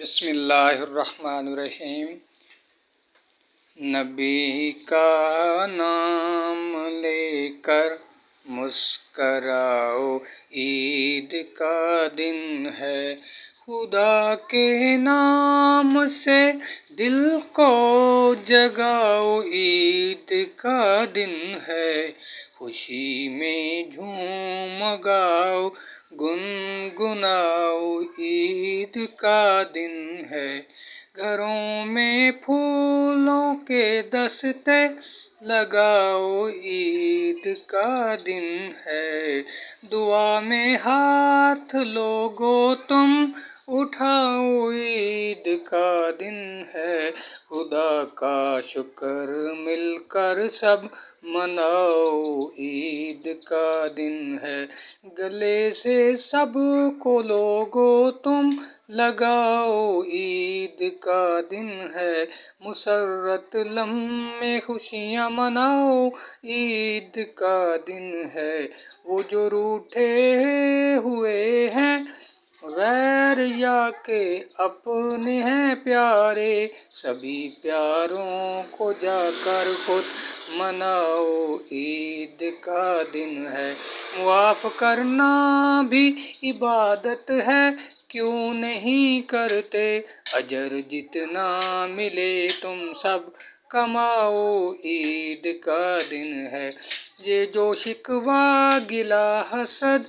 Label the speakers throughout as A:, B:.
A: بسم اللہ الرحمن الرحیم۔ نبی کا نام لے کر مسکراؤ، عید کا دن ہے۔ خدا کے نام سے دل کو جگاؤ، عید کا دن ہے۔ خوشی میں جھوم گاؤ، گنگناؤ، عید کا دن ہے۔ گھروں میں پھولوں کے دستے لگاؤ، عید کا دن ہے۔ دعا میں ہاتھ لوگو تم اٹھاؤ، عید کا دن ہے۔ خدا کا شکر مل کر سب مناؤ، عید کا دن ہے۔ گلے سے سب کو لوگو تم لگاؤ، عید کا دن ہے۔ مسرت لمحے خوشیاں مناؤ، عید کا دن ہے۔ وہ جو روٹھے ہوئے ہیں غیر یا کہ اپنے ہیں پیارے، سبھی پیاروں کو جا کر خود مناؤ، عید کا دن ہے۔ معاف کرنا بھی عبادت ہے، کیوں نہیں کرتے؟ اجر جتنا ملے تم سب کماؤ، عید کا دن ہے۔ یہ جو شکوہ گلہ حسد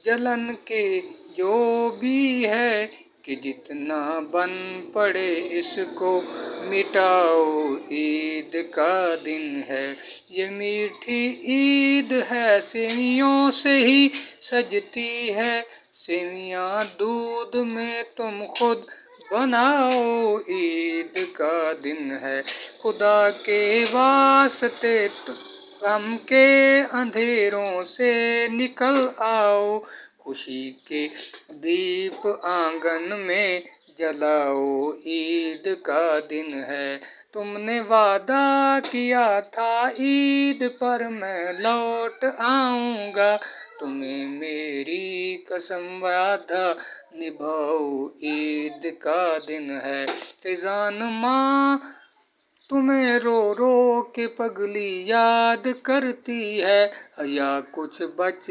A: جلن کے جو بھی ہے، کہ جتنا بن پڑے اس کو مٹاؤ، عید کا دن ہے۔ یہ میٹھی عید ہے، سیویوں سے ہی سجتی ہے، سیویاں دودھ میں تم خود بناؤ، عید کا دن ہے۔ خدا کے واسطے غم کے اندھیروں سے نکل آؤ، خوشی کے دیپ آنگن میں جلاؤ، عید کا دن ہے۔ تم نے وعدہ کیا تھا عید پر میں لوٹ آؤں گا، تمہیں میری قسم وعدہ نبھاؤ، عید کا دن ہے۔ فضان ماں تمہیں رو رو کے پگلی یاد کرتی ہے، یا کچھ بچ